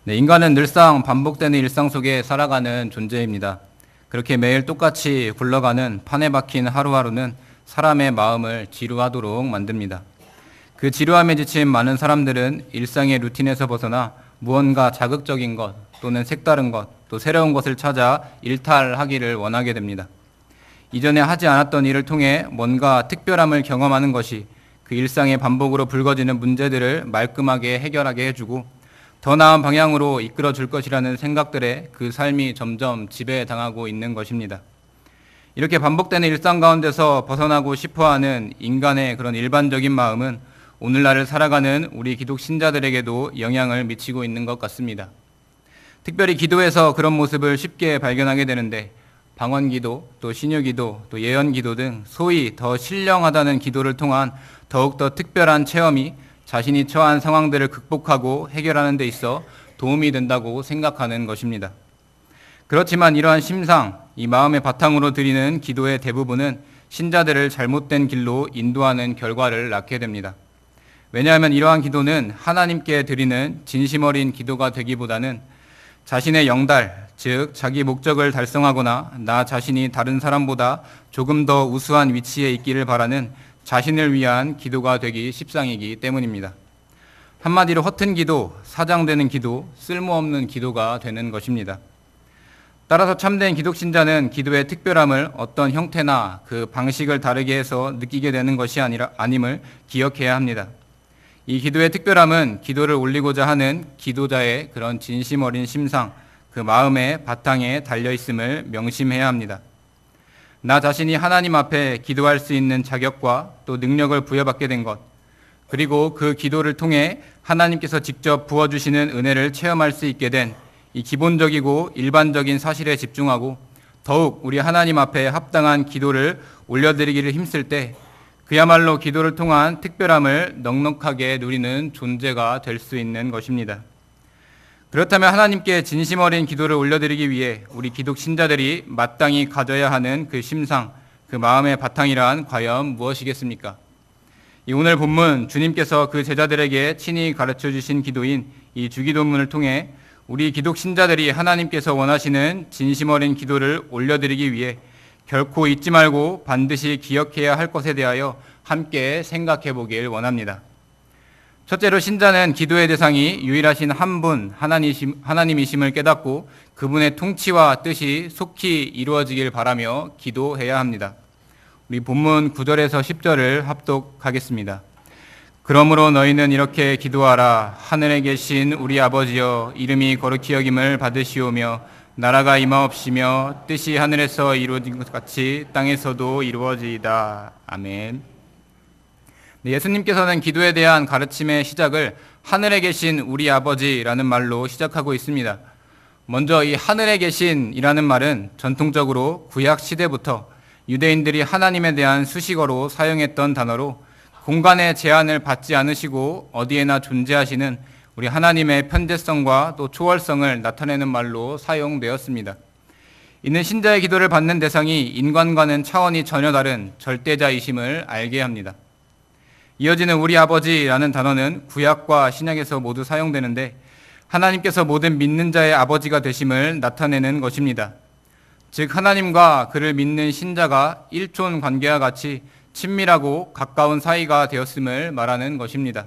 네, 인간은 늘상 반복되는 일상 속에 살아가는 존재입니다. 그렇게 매일 똑같이 굴러가는 판에 박힌 하루하루는 사람의 마음을 지루하도록 만듭니다. 그 지루함에 지친 많은 사람들은 일상의 루틴에서 벗어나 무언가 자극적인 것 또는 색다른 것, 또 새로운 것을 찾아 일탈하기를 원하게 됩니다. 이전에 하지 않았던 일을 통해 뭔가 특별함을 경험하는 것이 그 일상의 반복으로 불거지는 문제들을 말끔하게 해결하게 해주고 더 나은 방향으로 이끌어 줄 것이라는 생각들에 그 삶이 점점 지배당하고 있는 것입니다. 이렇게 반복되는 일상 가운데서 벗어나고 싶어하는 인간의 그런 일반적인 마음은 오늘날을 살아가는 우리 기독 신자들에게도 영향을 미치고 있는 것 같습니다. 특별히 기도에서 그런 모습을 쉽게 발견하게 되는데 방언기도, 또 신유기도, 또 예언기도 등 소위 더 신령하다는 기도를 통한 더욱더 특별한 체험이 자신이 처한 상황들을 극복하고 해결하는 데 있어 도움이 된다고 생각하는 것입니다. 그렇지만 이러한 심상, 이 마음의 바탕으로 드리는 기도의 대부분은 신자들을 잘못된 길로 인도하는 결과를 낳게 됩니다. 왜냐하면 이러한 기도는 하나님께 드리는 진심 어린 기도가 되기보다는 자신의 영달, 즉 자기 목적을 달성하거나 나 자신이 다른 사람보다 조금 더 우수한 위치에 있기를 바라는 자신을 위한 기도가 되기 십상이기 때문입니다. 한마디로 허튼 기도, 사장되는 기도, 쓸모없는 기도가 되는 것입니다. 따라서 참된 기독신자는 기도의 특별함을 어떤 형태나 그 방식을 다르게 해서 느끼게 되는 것이 아님을 기억해야 합니다. 이 기도의 특별함은 기도를 올리고자 하는 기도자의 그런 진심 어린 심상, 그 마음의 바탕에 달려있음을 명심해야 합니다. 나 자신이 하나님 앞에 기도할 수 있는 자격과 또 능력을 부여받게 된 것, 그리고 그 기도를 통해 하나님께서 직접 부어주시는 은혜를 체험할 수 있게 된 이 기본적이고 일반적인 사실에 집중하고 더욱 우리 하나님 앞에 합당한 기도를 올려드리기를 힘쓸 때 그야말로 기도를 통한 특별함을 넉넉하게 누리는 존재가 될 수 있는 것입니다. 그렇다면 하나님께 진심 어린 기도를 올려드리기 위해 우리 기독 신자들이 마땅히 가져야 하는 그 심상, 그 마음의 바탕이란 과연 무엇이겠습니까? 이 오늘 본문 주님께서 그 제자들에게 친히 가르쳐 주신 기도인 이 주기도문을 통해 우리 기독 신자들이 하나님께서 원하시는 진심 어린 기도를 올려드리기 위해 결코 잊지 말고 반드시 기억해야 할 것에 대하여 함께 생각해 보길 원합니다. 첫째로 신자는 기도의 대상이 유일하신 한 분 하나님이심을 깨닫고 그분의 통치와 뜻이 속히 이루어지길 바라며 기도해야 합니다. 우리 본문 9절에서 10절을 합독하겠습니다. 그러므로 너희는 이렇게 기도하라. 하늘에 계신 우리 아버지여, 이름이 거룩히 여김을 받으시오며 나라가 임하옵시며 뜻이 하늘에서 이루어진 것 같이 땅에서도 이루어지이다. 아멘. 예수님께서는 기도에 대한 가르침의 시작을 하늘에 계신 우리 아버지라는 말로 시작하고 있습니다. 먼저 이 하늘에 계신이라는 말은 전통적으로 구약 시대부터 유대인들이 하나님에 대한 수식어로 사용했던 단어로 공간의 제한을 받지 않으시고 어디에나 존재하시는 우리 하나님의 편재성과 또 초월성을 나타내는 말로 사용되었습니다. 이는 신자의 기도를 받는 대상이 인간과는 차원이 전혀 다른 절대자이심을 알게 합니다. 이어지는 우리 아버지라는 단어는 구약과 신약에서 모두 사용되는데 하나님께서 모든 믿는 자의 아버지가 되심을 나타내는 것입니다. 즉 하나님과 그를 믿는 신자가 일촌 관계와 같이 친밀하고 가까운 사이가 되었음을 말하는 것입니다.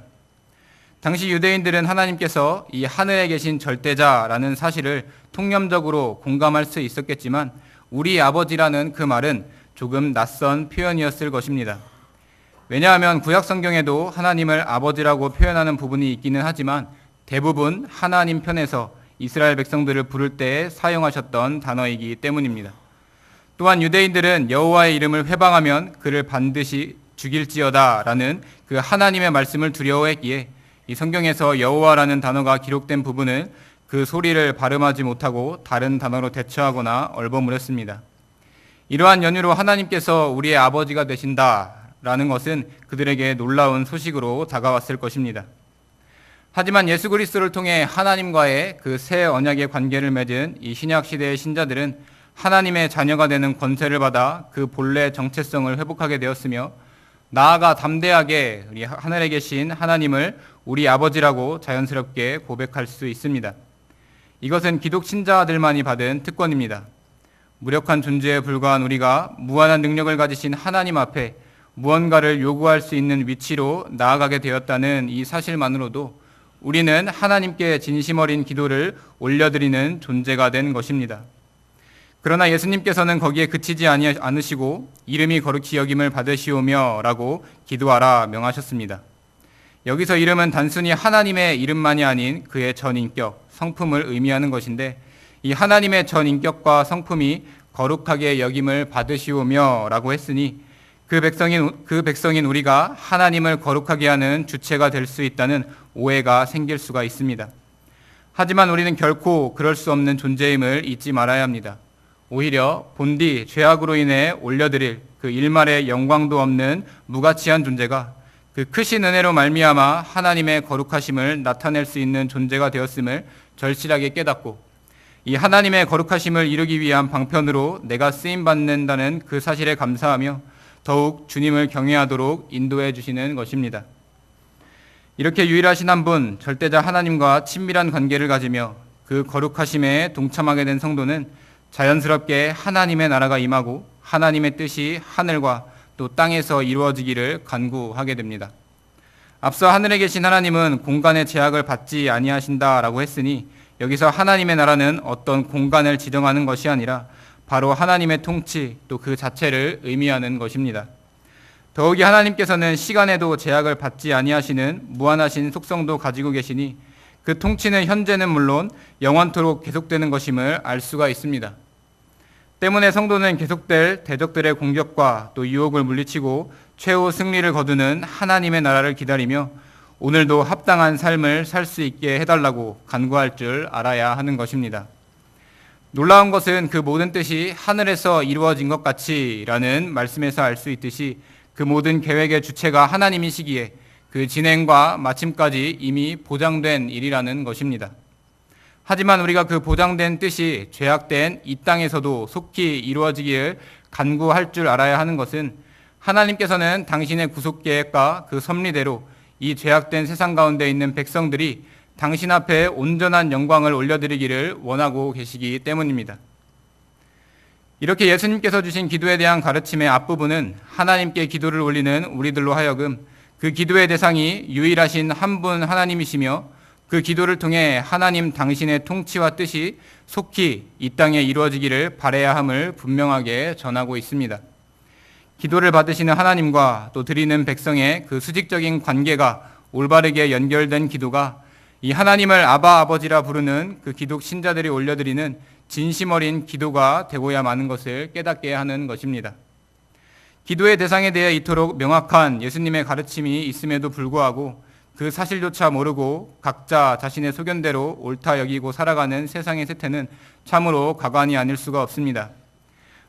당시 유대인들은 하나님께서 이 하늘에 계신 절대자라는 사실을 통념적으로 공감할 수 있었겠지만 우리 아버지라는 그 말은 조금 낯선 표현이었을 것입니다. 왜냐하면 구약 성경에도 하나님을 아버지라고 표현하는 부분이 있기는 하지만 대부분 하나님 편에서 이스라엘 백성들을 부를 때 사용하셨던 단어이기 때문입니다. 또한 유대인들은 여호와의 이름을 회방하면 그를 반드시 죽일지어다라는 그 하나님의 말씀을 두려워했기에 이 성경에서 여호와라는 단어가 기록된 부분은 그 소리를 발음하지 못하고 다른 단어로 대처하거나 얼버무렸습니다. 이러한 연유로 하나님께서 우리의 아버지가 되신다라는 것은 그들에게 놀라운 소식으로 다가왔을 것입니다. 하지만 예수 그리스도를 통해 하나님과의 그 새 언약의 관계를 맺은 이 신약 시대의 신자들은 하나님의 자녀가 되는 권세를 받아 그 본래 정체성을 회복하게 되었으며 나아가 담대하게 우리 하늘에 계신 하나님을 우리 아버지라고 자연스럽게 고백할 수 있습니다. 이것은 기독 신자들만이 받은 특권입니다. 무력한 존재에 불과한 우리가 무한한 능력을 가지신 하나님 앞에 무언가를 요구할 수 있는 위치로 나아가게 되었다는 이 사실만으로도 우리는 하나님께 진심 어린 기도를 올려드리는 존재가 된 것입니다. 그러나 예수님께서는 거기에 그치지 않으시고 이름이 거룩히 여김을 받으시오며 라고 기도하라 명하셨습니다. 여기서 이름은 단순히 하나님의 이름만이 아닌 그의 전인격, 성품을 의미하는 것인데 이 하나님의 전인격과 성품이 거룩하게 여김을 받으시오며 라고 했으니 그 백성인 우리가 하나님을 거룩하게 하는 주체가 될 수 있다는 오해가 생길 수가 있습니다. 하지만 우리는 결코 그럴 수 없는 존재임을 잊지 말아야 합니다. 오히려 본디 죄악으로 인해 올려드릴 그 일말의 영광도 없는 무가치한 존재가 그 크신 은혜로 말미암아 하나님의 거룩하심을 나타낼 수 있는 존재가 되었음을 절실하게 깨닫고 이 하나님의 거룩하심을 이루기 위한 방편으로 내가 쓰임받는다는 그 사실에 감사하며 더욱 주님을 경외하도록 인도해 주시는 것입니다. 이렇게 유일하신 한 분, 절대자 하나님과 친밀한 관계를 가지며 그 거룩하심에 동참하게 된 성도는 자연스럽게 하나님의 나라가 임하고 하나님의 뜻이 하늘과 또 땅에서 이루어지기를 간구하게 됩니다. 앞서 하늘에 계신 하나님은 공간의 제약을 받지 아니하신다라고 했으니 여기서 하나님의 나라는 어떤 공간을 지정하는 것이 아니라 바로 하나님의 통치 또 그 자체를 의미하는 것입니다. 더욱이 하나님께서는 시간에도 제약을 받지 아니하시는 무한하신 속성도 가지고 계시니 그 통치는 현재는 물론 영원토록 계속되는 것임을 알 수가 있습니다. 때문에 성도는 계속될 대적들의 공격과 또 유혹을 물리치고 최후 승리를 거두는 하나님의 나라를 기다리며 오늘도 합당한 삶을 살 수 있게 해달라고 간구할 줄 알아야 하는 것입니다. 놀라운 것은 그 모든 뜻이 하늘에서 이루어진 것 같이라는 말씀에서 알 수 있듯이 그 모든 계획의 주체가 하나님이시기에 그 진행과 마침까지 이미 보장된 일이라는 것입니다. 하지만 우리가 그 보장된 뜻이 죄악된 이 땅에서도 속히 이루어지기를 간구할 줄 알아야 하는 것은 하나님께서는 당신의 구속 계획과 그 섭리대로 이 죄악된 세상 가운데 있는 백성들이 당신 앞에 온전한 영광을 올려드리기를 원하고 계시기 때문입니다. 이렇게 예수님께서 주신 기도에 대한 가르침의 앞부분은 하나님께 기도를 올리는 우리들로 하여금 그 기도의 대상이 유일하신 한 분 하나님이시며 그 기도를 통해 하나님 당신의 통치와 뜻이 속히 이 땅에 이루어지기를 바라야 함을 분명하게 전하고 있습니다. 기도를 받으시는 하나님과 또 드리는 백성의 그 수직적인 관계가 올바르게 연결된 기도가 이 하나님을 아바 아버지라 부르는 그 기독 신자들이 올려드리는 진심 어린 기도가 되고야 마는 것을 깨닫게 하는 것입니다. 기도의 대상에 대해 이토록 명확한 예수님의 가르침이 있음에도 불구하고 그 사실조차 모르고 각자 자신의 소견대로 옳다 여기고 살아가는 세상의 세태는 참으로 가관이 아닐 수가 없습니다.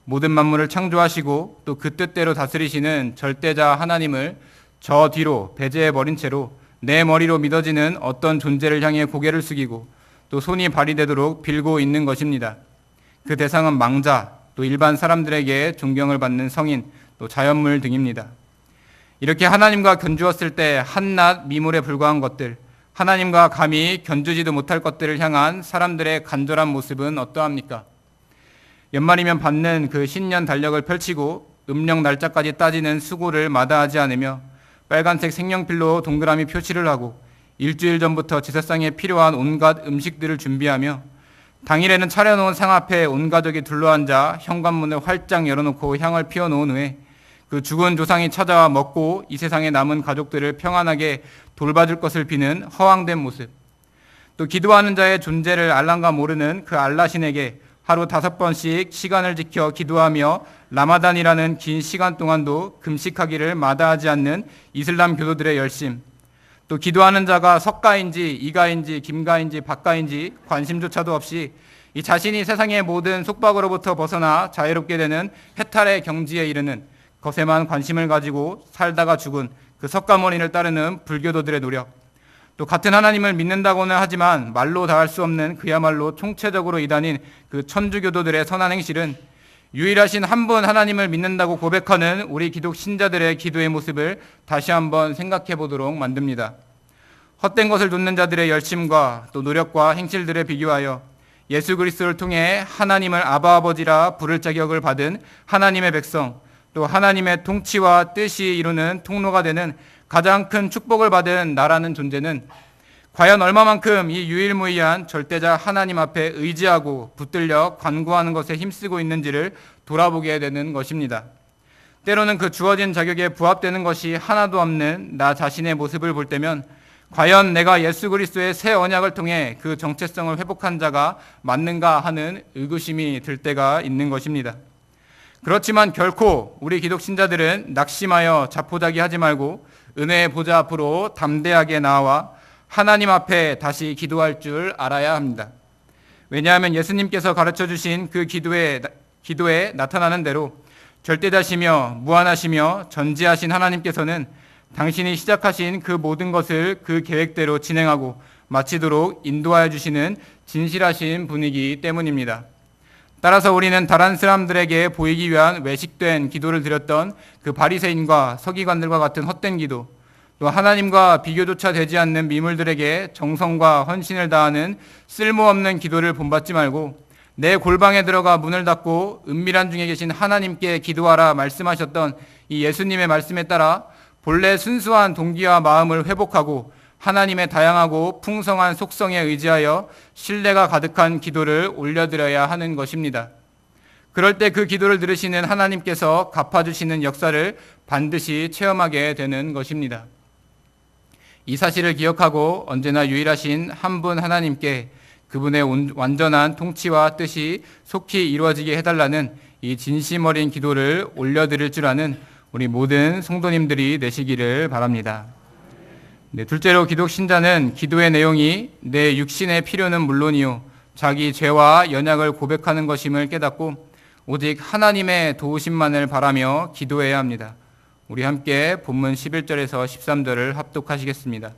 모든 만물을 창조하시고 또 그 뜻대로 다스리시는 절대자 하나님을 저 뒤로 배제해 버린 채로 내 머리로 믿어지는 어떤 존재를 향해 고개를 숙이고 또 손이 발휘되도록 빌고 있는 것입니다. 그 대상은 망자, 또 일반 사람들에게 존경을 받는 성인, 또 자연물 등입니다. 이렇게 하나님과 견주었을 때 한낱 미물에 불과한 것들, 하나님과 감히 견주지도 못할 것들을 향한 사람들의 간절한 모습은 어떠합니까? 연말이면 받는 그 신년 달력을 펼치고 음력 날짜까지 따지는 수고를 마다하지 않으며 빨간색 색연필로 동그라미 표시를 하고 일주일 전부터 제사상에 필요한 온갖 음식들을 준비하며 당일에는 차려놓은 상 앞에 온 가족이 둘러앉아 현관문을 활짝 열어놓고 향을 피워놓은 후에 그 죽은 조상이 찾아와 먹고 이 세상에 남은 가족들을 평안하게 돌봐줄 것을 비는 허황된 모습, 또 기도하는 자의 존재를 알랑가 모르는 그 알라신에게 하루 5번씩 시간을 지켜 기도하며 라마단이라는 긴 시간 동안도 금식하기를 마다하지 않는 이슬람 교도들의 열심, 또 기도하는 자가 석가인지 이가인지 김가인지 박가인지 관심조차도 없이 이 자신이 세상의 모든 속박으로부터 벗어나 자유롭게 되는 해탈의 경지에 이르는 것에만 관심을 가지고 살다가 죽은 그 석가모니를 따르는 불교도들의 노력, 또 같은 하나님을 믿는다고는 하지만 말로 다할 수 없는 그야말로 총체적으로 이단인 그 천주교도들의 선한 행실은 유일하신 한 분 하나님을 믿는다고 고백하는 우리 기독 신자들의 기도의 모습을 다시 한번 생각해 보도록 만듭니다. 헛된 것을 돕는 자들의 열심과 또 노력과 행실들에 비교하여 예수 그리스도를 통해 하나님을 아바 아버지라 부를 자격을 받은 하나님의 백성, 또 하나님의 통치와 뜻이 이루는 통로가 되는 가장 큰 축복을 받은 나라는 존재는 과연 얼마만큼 이 유일무이한 절대자 하나님 앞에 의지하고 붙들려 간구하는 것에 힘쓰고 있는지를 돌아보게 되는 것입니다. 때로는 그 주어진 자격에 부합되는 것이 하나도 없는 나 자신의 모습을 볼 때면 과연 내가 예수 그리스도의 새 언약을 통해 그 정체성을 회복한 자가 맞는가 하는 의구심이 들 때가 있는 것입니다. 그렇지만 결코 우리 기독 신자들은 낙심하여 자포자기하지 말고 은혜의 보좌 앞으로 담대하게 나와 하나님 앞에 다시 기도할 줄 알아야 합니다. 왜냐하면 예수님께서 가르쳐 주신 그 기도에 나타나는 대로 절대자시며 무한하시며 전지하신 하나님께서는 당신이 시작하신 그 모든 것을 그 계획대로 진행하고 마치도록 인도하여 주시는 진실하신 분이기 때문입니다. 따라서 우리는 다른 사람들에게 보이기 위한 외식된 기도를 드렸던 그 바리새인과 서기관들과 같은 헛된 기도, 또 하나님과 비교조차 되지 않는 미물들에게 정성과 헌신을 다하는 쓸모없는 기도를 본받지 말고 내 골방에 들어가 문을 닫고 은밀한 중에 계신 하나님께 기도하라 말씀하셨던 이 예수님의 말씀에 따라 본래 순수한 동기와 마음을 회복하고 하나님의 다양하고 풍성한 속성에 의지하여 신뢰가 가득한 기도를 올려드려야 하는 것입니다. 그럴 때 그 기도를 들으시는 하나님께서 갚아주시는 역사를 반드시 체험하게 되는 것입니다. 이 사실을 기억하고 언제나 유일하신 한 분 하나님께 그분의 완전한 통치와 뜻이 속히 이루어지게 해달라는 이 진심 어린 기도를 올려드릴 줄 아는 우리 모든 성도님들이 되시기를 바랍니다. 네, 둘째로 기독 신자는 기도의 내용이 내 육신의 필요는 물론이요 자기 죄와 연약을 고백하는 것임을 깨닫고 오직 하나님의 도우심만을 바라며 기도해야 합니다. 우리 함께 본문 11절에서 13절을 합독하시겠습니다.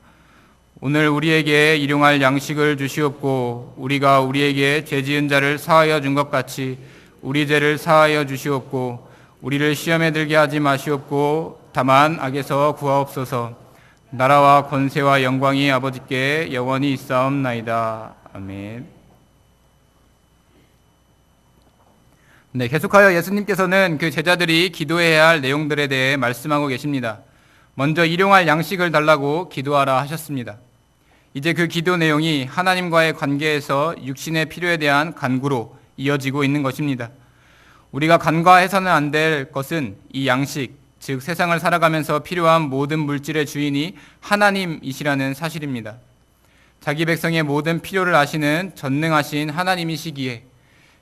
오늘 우리에게 일용할 양식을 주시옵고 우리가 우리에게 죄지은 자를 사하여 준 것 같이 우리 죄를 사하여 주시옵고 우리를 시험에 들게 하지 마시옵고 다만 악에서 구하옵소서. 나라와 권세와 영광이 아버지께 영원히 있사옵나이다. 아멘. 네, 계속하여 예수님께서는 그 제자들이 기도해야 할 내용들에 대해 말씀하고 계십니다. 먼저 일용할 양식을 달라고 기도하라 하셨습니다. 이제 그 기도 내용이 하나님과의 관계에서 육신의 필요에 대한 간구로 이어지고 있는 것입니다. 우리가 간과해서는 안 될 것은 이 양식, 즉 세상을 살아가면서 필요한 모든 물질의 주인이 하나님이시라는 사실입니다. 자기 백성의 모든 필요를 아시는 전능하신 하나님이시기에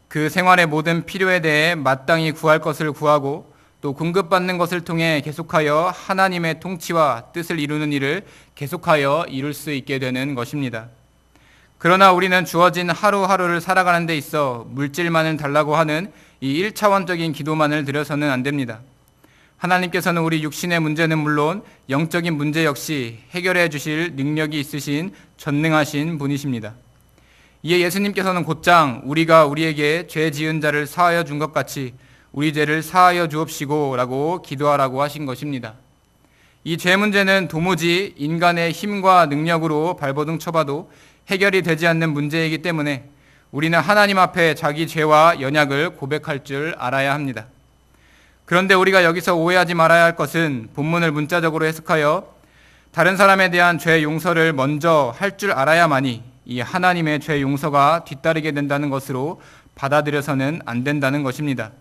그 생활의 모든 필요에 대해 마땅히 구할 것을 구하고 또 공급받는 것을 통해 계속하여 하나님의 통치와 뜻을 이루는 일을 계속하여 이룰 수 있게 되는 것입니다. 그러나 우리는 주어진 하루하루를 살아가는 데 있어 물질만을 달라고 하는 이 1차원적인 기도만을 드려서는 안 됩니다. 하나님께서는 우리 육신의 문제는 물론 영적인 문제 역시 해결해 주실 능력이 있으신 전능하신 분이십니다. 이에 예수님께서는 곧장 우리가 우리에게 죄 지은 자를 사하여 준 것 같이 우리 죄를 사하여 주옵시고 라고 기도하라고 하신 것입니다. 이 죄 문제는 도무지 인간의 힘과 능력으로 발버둥 쳐봐도 해결이 되지 않는 문제이기 때문에 우리는 하나님 앞에 자기 죄와 연약을 고백할 줄 알아야 합니다. 그런데 우리가 여기서 오해하지 말아야 할 것은 본문을 문자적으로 해석하여 다른 사람에 대한 죄 용서를 먼저 할 줄 알아야만이 이 하나님의 죄 용서가 뒤따르게 된다는 것으로 받아들여서는 안 된다는 것입니다.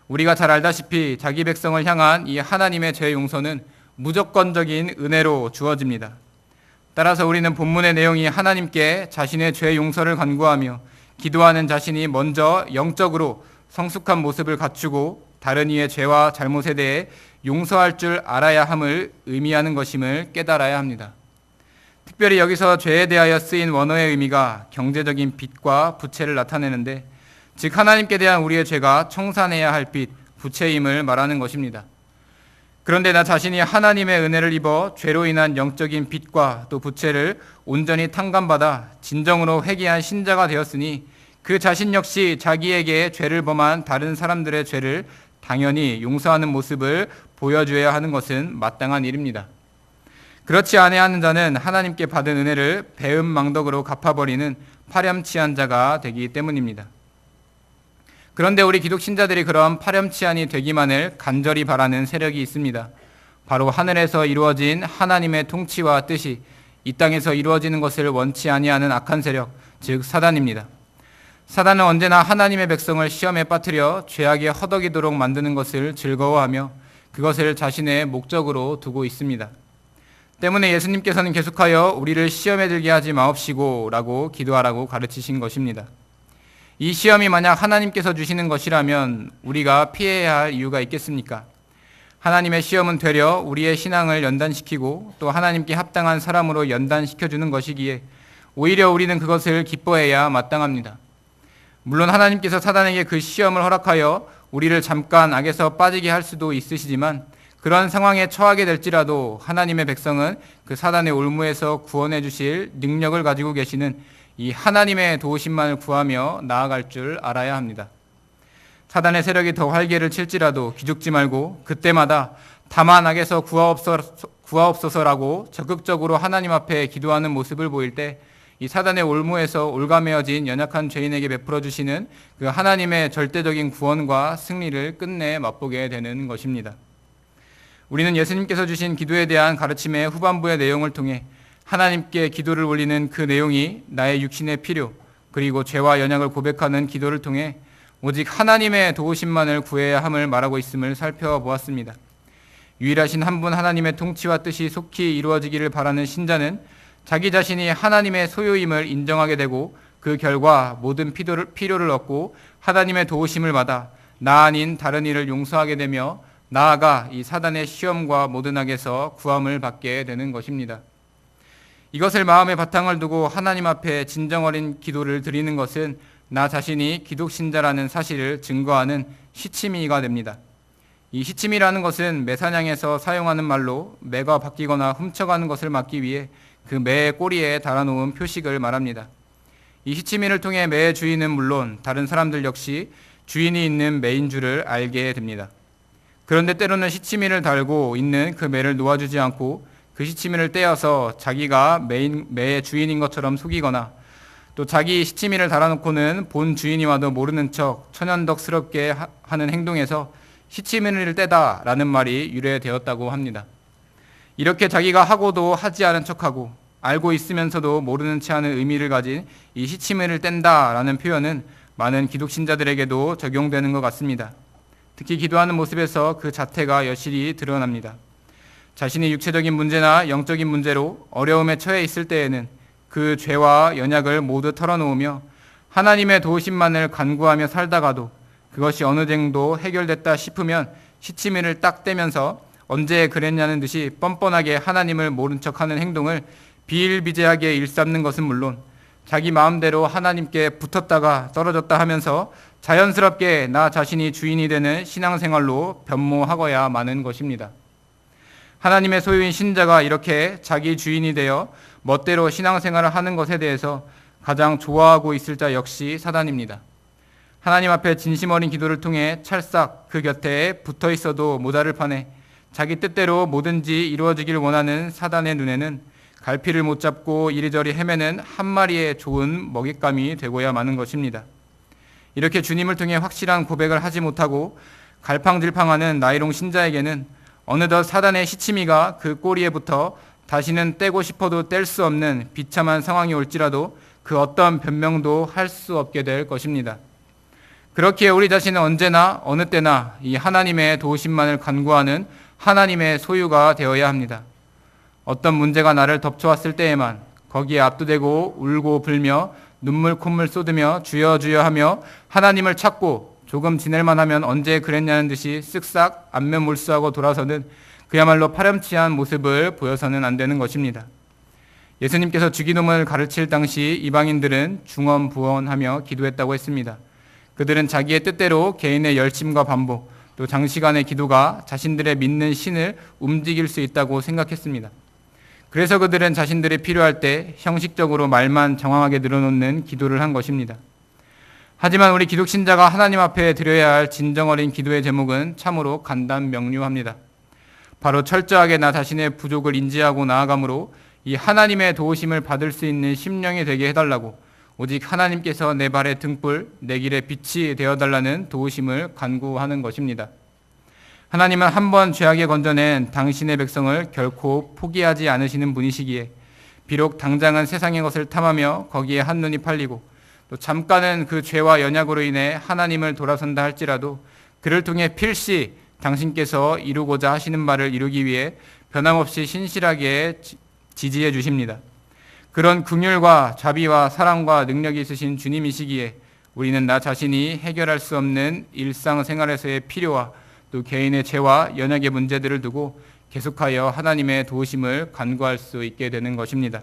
우리가 잘 알다시피 자기 백성을 향한 이 하나님의 죄 용서는 무조건적인 은혜로 주어집니다. 따라서 우리는 본문의 내용이 하나님께 자신의 죄 용서를 간구하며 기도하는 자신이 먼저 영적으로 성숙한 모습을 갖추고 다른 이의 죄와 잘못에 대해 용서할 줄 알아야 함을 의미하는 것임을 깨달아야 합니다. 특별히 여기서 죄에 대하여 쓰인 원어의 의미가 경제적인 빚과 부채를 나타내는데 즉 하나님께 대한 우리의 죄가 청산해야 할 빚, 부채임을 말하는 것입니다. 그런데 나 자신이 하나님의 은혜를 입어 죄로 인한 영적인 빚과 또 부채를 온전히 탕감받아 진정으로 회개한 신자가 되었으니 그 자신 역시 자기에게 죄를 범한 다른 사람들의 죄를 당연히 용서하는 모습을 보여줘야 하는 것은 마땅한 일입니다. 그렇지 아니하는 자는 하나님께 받은 은혜를 배은망덕으로 갚아버리는 파렴치한 자가 되기 때문입니다. 그런데 우리 기독 신자들이 그런 파렴치한이 되기만을 간절히 바라는 세력이 있습니다. 바로 하늘에서 이루어진 하나님의 통치와 뜻이 이 땅에서 이루어지는 것을 원치 아니하는 악한 세력, 즉 사단입니다. 사단은 언제나 하나님의 백성을 시험에 빠뜨려 죄악에 허덕이도록 만드는 것을 즐거워하며 그것을 자신의 목적으로 두고 있습니다. 때문에 예수님께서는 계속하여 우리를 시험에 들게 하지 마옵시고 라고 기도하라고 가르치신 것입니다. 이 시험이 만약 하나님께서 주시는 것이라면 우리가 피해야 할 이유가 있겠습니까? 하나님의 시험은 되려 우리의 신앙을 연단시키고 또 하나님께 합당한 사람으로 연단시켜주는 것이기에 오히려 우리는 그것을 기뻐해야 마땅합니다. 물론 하나님께서 사단에게 그 시험을 허락하여 우리를 잠깐 악에서 빠지게 할 수도 있으시지만 그런 상황에 처하게 될지라도 하나님의 백성은 그 사단의 올무에서 구원해 주실 능력을 가지고 계시는 이 하나님의 도우심만을 구하며 나아갈 줄 알아야 합니다. 사단의 세력이 더 활개를 칠지라도 기죽지 말고 그때마다 다만 악에서 구하옵소서라고 적극적으로 하나님 앞에 기도하는 모습을 보일 때 이 사단의 올무에서 올가매어진 연약한 죄인에게 베풀어 주시는 그 하나님의 절대적인 구원과 승리를 끝내 맛보게 되는 것입니다. 우리는 예수님께서 주신 기도에 대한 가르침의 후반부의 내용을 통해 하나님께 기도를 올리는 그 내용이 나의 육신의 필요 그리고 죄와 연약을 고백하는 기도를 통해 오직 하나님의 도우심만을 구해야 함을 말하고 있음을 살펴보았습니다. 유일하신 한 분 하나님의 통치와 뜻이 속히 이루어지기를 바라는 신자는 자기 자신이 하나님의 소유임을 인정하게 되고 그 결과 모든 필요를 얻고 하나님의 도우심을 받아 나 아닌 다른 이를 용서하게 되며 나아가 이 사단의 시험과 모든 악에서 구함을 받게 되는 것입니다. 이것을 마음에 바탕을 두고 하나님 앞에 진정 어린 기도를 드리는 것은 나 자신이 기독신자라는 사실을 증거하는 시치미가 됩니다. 이 시치미라는 것은 매사냥에서 사용하는 말로 매가 바뀌거나 훔쳐가는 것을 막기 위해 그 매의 꼬리에 달아놓은 표식을 말합니다. 이 시치미를 통해 매의 주인은 물론 다른 사람들 역시 주인이 있는 매인 줄을 알게 됩니다. 그런데 때로는 시치미를 달고 있는 그 매를 놓아주지 않고 그 시치미를 떼어서 자기가 매의 주인인 것처럼 속이거나 또 자기 시치미를 달아놓고는 본 주인이 와도 모르는 척 천연덕스럽게 하는 행동에서 시치미를 떼다라는 말이 유래되었다고 합니다. 이렇게 자기가 하고도 하지 않은 척하고 알고 있으면서도 모르는 채 하는 의미를 가진 이 시치미를 뗀다라는 표현은 많은 기독신자들에게도 적용되는 것 같습니다. 특히 기도하는 모습에서 그 자태가 여실히 드러납니다. 자신이 육체적인 문제나 영적인 문제로 어려움에 처해 있을 때에는 그 죄와 연약을 모두 털어놓으며 하나님의 도우심만을 간구하며 살다가도 그것이 어느 정도 해결됐다 싶으면 시치미를 딱 떼면서 언제 그랬냐는 듯이 뻔뻔하게 하나님을 모른 척하는 행동을 비일비재하게 일삼는 것은 물론 자기 마음대로 하나님께 붙었다가 떨어졌다 하면서 자연스럽게 나 자신이 주인이 되는 신앙생활로 변모하고야 마는 것입니다. 하나님의 소유인 신자가 이렇게 자기 주인이 되어 멋대로 신앙생활을 하는 것에 대해서 가장 좋아하고 있을 자 역시 사단입니다. 하나님 앞에 진심 어린 기도를 통해 찰싹 그 곁에 붙어 있어도 모자를 파내 자기 뜻대로 뭐든지 이루어지길 원하는 사단의 눈에는 갈피를 못 잡고 이리저리 헤매는 한 마리의 좋은 먹잇감이 되고야 마는 것입니다. 이렇게 주님을 통해 확실한 고백을 하지 못하고 갈팡질팡하는 나이롱 신자에게는 어느덧 사단의 시치미가 그 꼬리에 붙어 다시는 떼고 싶어도 뗄 수 없는 비참한 상황이 올지라도 그 어떤 변명도 할 수 없게 될 것입니다. 그렇기에 우리 자신은 언제나 어느 때나 이 하나님의 도우심만을 간구하는 하나님의 소유가 되어야 합니다. 어떤 문제가 나를 덮쳐왔을 때에만 거기에 압도되고 울고 불며 눈물 콧물 쏟으며 주여 주여 하며 하나님을 찾고 조금 지낼만 하면 언제 그랬냐는 듯이 쓱싹 안면몰수하고 돌아서는 그야말로 파렴치한 모습을 보여서는 안 되는 것입니다. 예수님께서 주기도문을 가르칠 당시 이방인들은 중언부언하며 기도했다고 했습니다. 그들은 자기의 뜻대로 개인의 열심과 반복, 또 장시간의 기도가 자신들의 믿는 신을 움직일 수 있다고 생각했습니다. 그래서 그들은 자신들이 필요할 때 형식적으로 말만 정황하게 늘어놓는 기도를 한 것입니다. 하지만 우리 기독신자가 하나님 앞에 드려야 할 진정 어린 기도의 제목은 참으로 간단명료합니다. 바로 철저하게 나 자신의 부족을 인지하고 나아감으로 이 하나님의 도우심을 받을 수 있는 심령이 되게 해달라고 오직 하나님께서 내 발의 등불, 내 길의 빛이 되어달라는 도우심을 간구하는 것입니다. 하나님은 한 번 죄악에 건져낸 당신의 백성을 결코 포기하지 않으시는 분이시기에 비록 당장은 세상의 것을 탐하며 거기에 한눈이 팔리고 또 잠깐은 그 죄와 연약으로 인해 하나님을 돌아선다 할지라도 그를 통해 필시 당신께서 이루고자 하시는 바를 이루기 위해 변함없이 신실하게 지지해 주십니다. 그런 긍휼과 자비와 사랑과 능력이 있으신 주님이시기에 우리는 나 자신이 해결할 수 없는 일상생활에서의 필요와 또 개인의 죄와 연약의 문제들을 두고 계속하여 하나님의 도우심을 간구할 수 있게 되는 것입니다.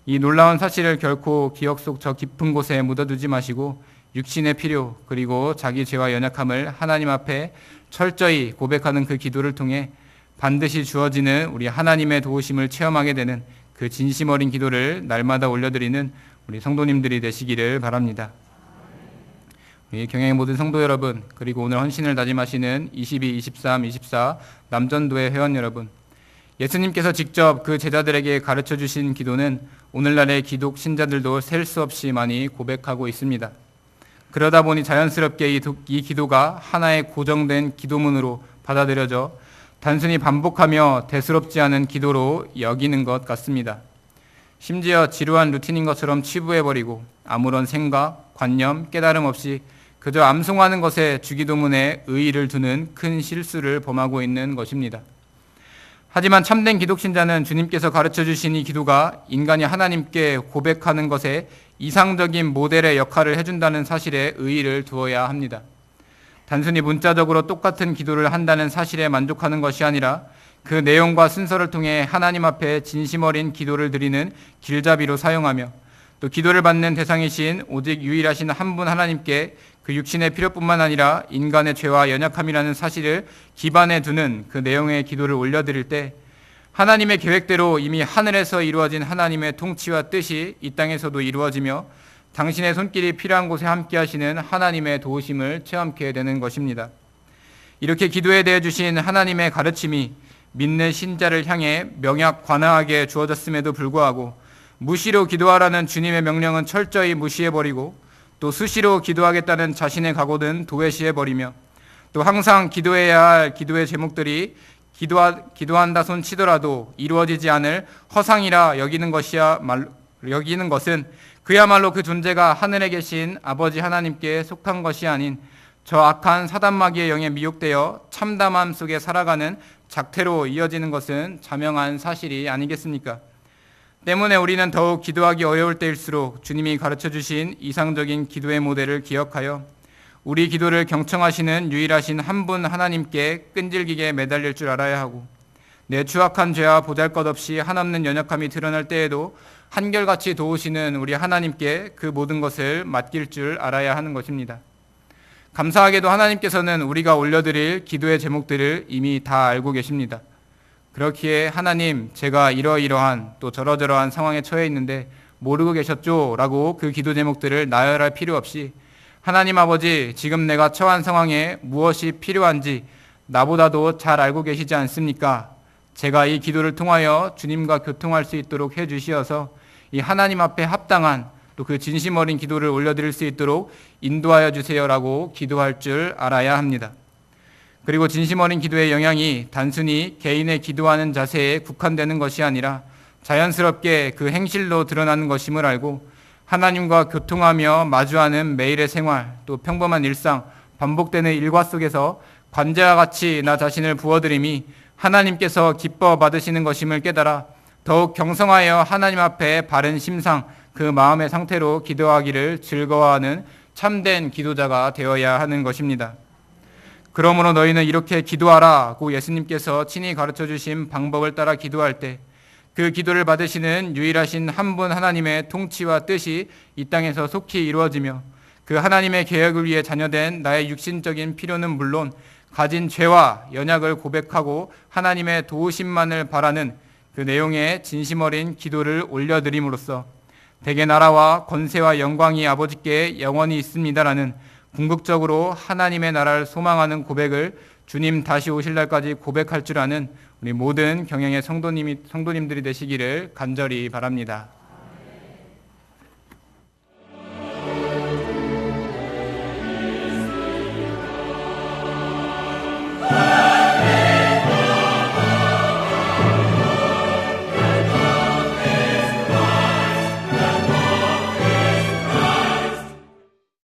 이 놀라운 사실을 결코 기억 속 저 깊은 곳에 묻어두지 마시고 육신의 필요 그리고 자기 죄와 연약함을 하나님 앞에 철저히 고백하는 그 기도를 통해 반드시 주어지는 우리 하나님의 도우심을 체험하게 되는 그 진심 어린 기도를 날마다 올려드리는 우리 성도님들이 되시기를 바랍니다. 우리 경영의 모든 성도 여러분, 그리고 오늘 헌신을 다짐하시는 22, 23, 24 남전도회 회원 여러분, 예수님께서 직접 그 제자들에게 가르쳐 주신 기도는 오늘날의 기독 신자들도 셀 수 없이 많이 고백하고 있습니다. 그러다 보니 자연스럽게 이 기도가 하나의 고정된 기도문으로 받아들여져 단순히 반복하며 대수롭지 않은 기도로 여기는 것 같습니다. 심지어 지루한 루틴인 것처럼 치부해버리고 아무런 생각, 관념, 깨달음 없이 그저 암송하는 것에 주기도문에 의의를 두는 큰 실수를 범하고 있는 것입니다. 하지만 참된 기독신자는 주님께서 가르쳐 주신 이 기도가 인간이 하나님께 고백하는 것에 이상적인 모델의 역할을 해준다는 사실에 의의를 두어야 합니다. 단순히 문자적으로 똑같은 기도를 한다는 사실에 만족하는 것이 아니라 그 내용과 순서를 통해 하나님 앞에 진심 어린 기도를 드리는 길잡이로 사용하며 또 기도를 받는 대상이신 오직 유일하신 한 분 하나님께 그 육신의 필요뿐만 아니라 인간의 죄와 연약함이라는 사실을 기반에 두는 그 내용의 기도를 올려드릴 때 하나님의 계획대로 이미 하늘에서 이루어진 하나님의 통치와 뜻이 이 땅에서도 이루어지며 당신의 손길이 필요한 곳에 함께 하시는 하나님의 도우심을 체험하게 되는 것입니다. 이렇게 기도에 대해 주신 하나님의 가르침이 믿는 신자를 향해 명약관하하게 주어졌음에도 불구하고 무시로 기도하라는 주님의 명령은 철저히 무시해버리고 또 수시로 기도하겠다는 자신의 각오는 도외시해버리며 또 항상 기도해야 할 기도의 제목들이 기도한다 손 치더라도 이루어지지 않을 허상이라 여기는 것은 그야말로 그 존재가 하늘에 계신 아버지 하나님께 속한 것이 아닌 저 악한 사단마귀의 영에 미혹되어 참담함 속에 살아가는 작태로 이어지는 것은 자명한 사실이 아니겠습니까? 때문에 우리는 더욱 기도하기 어려울 때일수록 주님이 가르쳐 주신 이상적인 기도의 모델을 기억하여 우리 기도를 경청하시는 유일하신 한 분 하나님께 끈질기게 매달릴 줄 알아야 하고 내 추악한 죄와 보잘것없이 한없는 연약함이 드러날 때에도 한결같이 도우시는 우리 하나님께 그 모든 것을 맡길 줄 알아야 하는 것입니다. 감사하게도 하나님께서는 우리가 올려드릴 기도의 제목들을 이미 다 알고 계십니다. 그렇기에 하나님, 제가 이러이러한 또 저러저러한 상황에 처해 있는데 모르고 계셨죠? 라고 그 기도 제목들을 나열할 필요 없이 하나님 아버지, 지금 내가 처한 상황에 무엇이 필요한지 나보다도 잘 알고 계시지 않습니까? 제가 이 기도를 통하여 주님과 교통할 수 있도록 해주시어서 이 하나님 앞에 합당한 또 그 진심 어린 기도를 올려드릴 수 있도록 인도하여 주세요라고 기도할 줄 알아야 합니다. 그리고 진심 어린 기도의 영향이 단순히 개인의 기도하는 자세에 국한되는 것이 아니라 자연스럽게 그 행실로 드러나는 것임을 알고 하나님과 교통하며 마주하는 매일의 생활 또 평범한 일상, 반복되는 일과 속에서 관제와 같이 나 자신을 부어드림이 하나님께서 기뻐 받으시는 것임을 깨달아 더욱 경성하여 하나님 앞에 바른 심상, 그 마음의 상태로 기도하기를 즐거워하는 참된 기도자가 되어야 하는 것입니다. 그러므로 너희는 이렇게 기도하라고 예수님께서 친히 가르쳐 주신 방법을 따라 기도할 때 그 기도를 받으시는 유일하신 한 분 하나님의 통치와 뜻이 이 땅에서 속히 이루어지며 그 하나님의 계획을 위해 자녀된 나의 육신적인 필요는 물론 가진 죄와 연약을 고백하고 하나님의 도우심만을 바라는 그 내용의 진심 어린 기도를 올려드림으로써 대개 나라와 권세와 영광이 아버지께 영원히 있습니다라는 궁극적으로 하나님의 나라를 소망하는 고백을 주님 다시 오실 날까지 고백할 줄 아는 우리 모든 경영의 성도님들이 되시기를 간절히 바랍니다.